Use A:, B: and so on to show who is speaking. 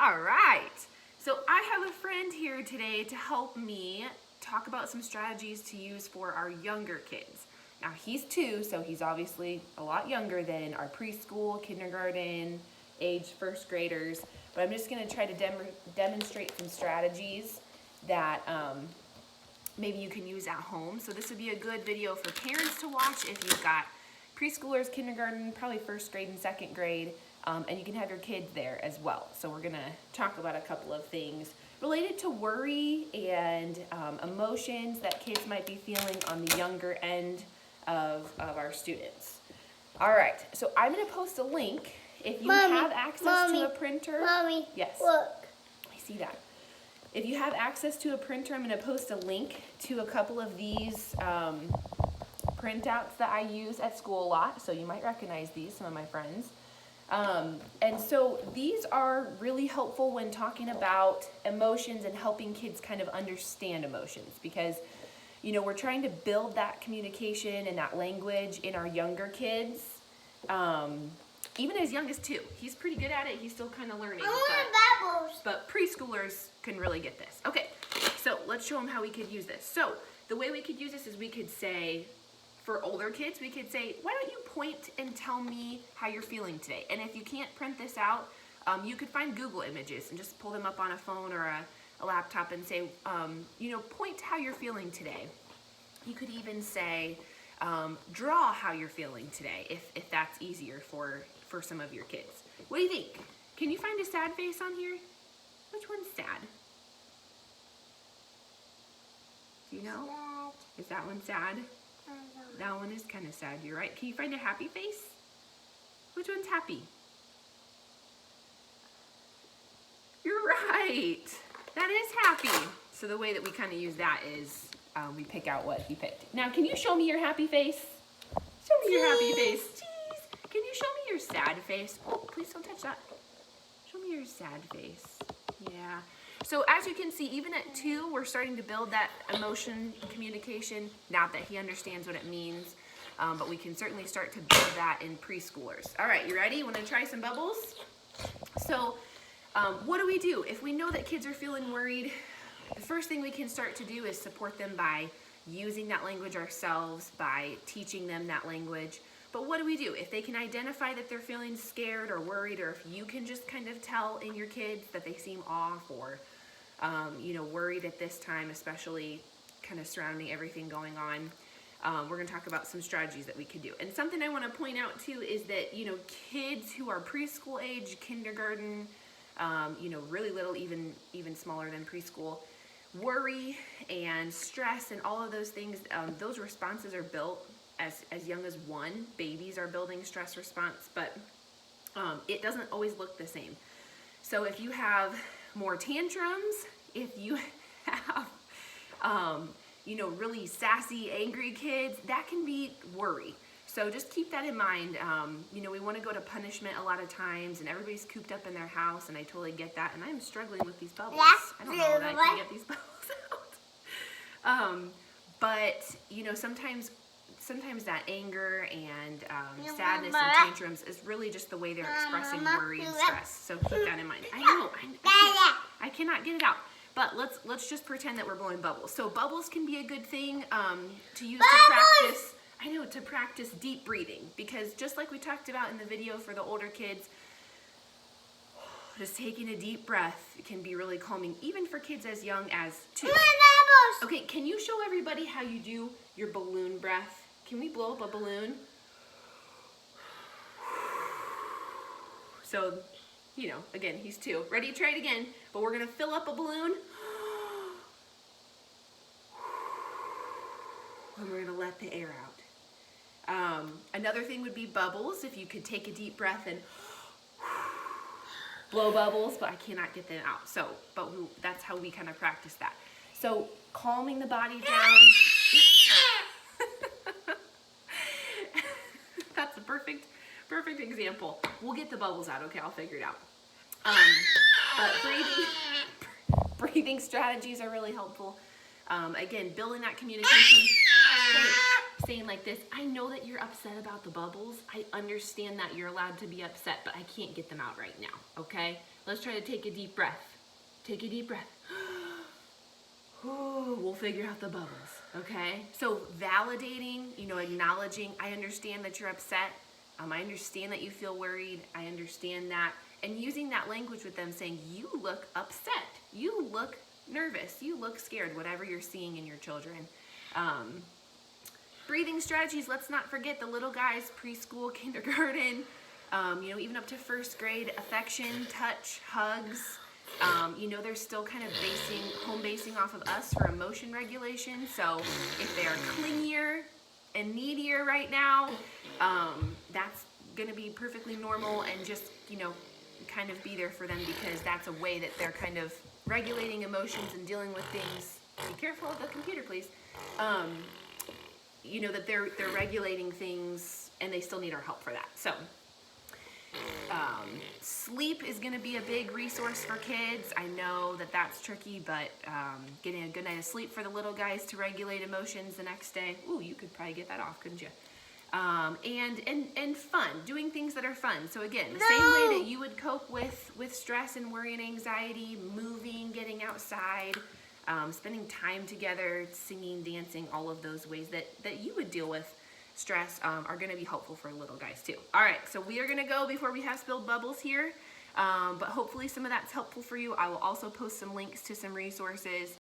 A: All right. So I have a friend here today to help me talk about some strategies to use for our younger kids. Now he's 2, so he's obviously a lot younger than our preschool, kindergarten age first graders. But I'm just going to try to demonstrate some strategies that maybe you can use at home. So this would be a good video for parents to watch if you've got preschoolers, kindergarten, probably first grade and second grade, and you can have your kids there as well. So we're gonna talk about a couple of things related to worry and emotions that kids might be feeling on the younger end of our students. All right, so I'm gonna post a link. If you have access to a printer. Yes.
B: Look.
A: I see that. If you have access to a printer, I'm going to post a link to a couple of these printouts that I use at school a lot. So you might recognize these, some of my friends. And so these are really helpful when talking about emotions and helping kids kind of understand emotions, because, you know, we're trying to build that communication and that language in our younger kids. Even as young as 2. He's pretty good at it. He's still kind of learning. But preschoolers can really get this. Okay, so let's show them how we could use this. So the way we could use this is we could say, for older kids, we could say, why don't you point and tell me how you're feeling today? And if you can't print this out, you could find Google images and just pull them up on a phone or a laptop and say, you know, point how you're feeling today. You could even say, draw how you're feeling today, if that's easier for some of your kids. What do you think? Can you find a sad face on here? Which one's sad? Do you know?
B: Sad.
A: Is that one sad? That one is kind of sad, you're right. Can you find a happy face? Which one's happy? You're right. That is happy. So the way that we kind of use that is we pick out what he picked. Now, can you show me your happy face? Show me your happy face. Jeez. Can you show me your sad face? Oh, please don't touch that. Show me your sad face. Yeah. So as you can see, even at 2, we're starting to build that emotion communication. Not that he understands what it means, but we can certainly start to build that in preschoolers. All right, you ready? You want to try some bubbles? So what do we do? If we know that kids are feeling worried, the first thing we can start to do is support them by using that language ourselves, by teaching them that language. But what do we do? If they can identify that they're feeling scared or worried, or if you can just kind of tell in your kids that they seem off or, you know, worried at this time, especially kind of surrounding everything going on, we're going to talk about some strategies that we could do. And something I want to point out too is that, you know, kids who are preschool age, kindergarten, you know, really little, even smaller than preschool, worry and stress and all of those things, those responses are built as young as 1. Babies are building stress response, but it doesn't always look the same. So if you have more tantrums, if you have, you know, really sassy, angry kids, that can be worry. So just keep that in mind. You know, we want to go to punishment a lot of times, and everybody's cooped up in their house, and I totally get that. And I'm struggling with these bubbles. I don't know that I can get these bubbles out. But, you know, sometimes that anger and sadness and tantrums is really just the way they're expressing worry and stress. So keep that in mind. I know, I cannot get it out. But let's just pretend that we're blowing bubbles. So bubbles can be a good thing to use to practice. I know, to practice deep breathing, because just like we talked about in the video for the older kids, just taking a deep breath can be really calming, even for kids as young as 2. Okay, can you show everybody how you do your balloon breath? Can we blow up a balloon? So, you know, again, he's 2. Ready to try it again, but we're gonna fill up a balloon. And we're gonna let the air out. Another thing would be bubbles. If you could take a deep breath and blow bubbles, but I cannot get them out. So, but that's how we kind of practice that. So calming the body down. That's a perfect example. We'll get the bubbles out. Okay, I'll figure it out. But breathing strategies are really helpful. Again, building that communication. Saying like this, I know that you're upset about the bubbles. I understand that you're allowed to be upset, but I can't get them out right now, okay? Let's try to take a deep breath. Take a deep breath. Ooh, we'll figure out the bubbles, okay? So validating, acknowledging, I understand that you're upset. I understand that you feel worried. I understand that. And using that language with them, saying, you look upset. You look nervous. You look scared, whatever you're seeing in your children. Breathing strategies, let's not forget the little guys, preschool, kindergarten, even up to first grade, affection, touch, hugs. They're still kind of home basing off of us for emotion regulation. So if they're clingier and needier right now, that's going to be perfectly normal, and just, kind of be there for them, because that's a way that they're kind of regulating emotions and dealing with things. Be careful of the computer, please. That they're regulating things, and they still need our help for that. So sleep is going to be a big resource for kids. I know that that's tricky, but getting a good night of sleep for the little guys to regulate emotions the next day. Ooh, you could probably get that off, couldn't you? And fun, doing things that are fun. So again, the same way that you would cope with stress and worry and anxiety, moving, getting outside, spending time together, singing, dancing, all of those ways that you would deal with stress are going to be helpful for little guys too. All right, so we are going to go before we have spilled bubbles here, but hopefully some of that's helpful for you. I will also post some links to some resources.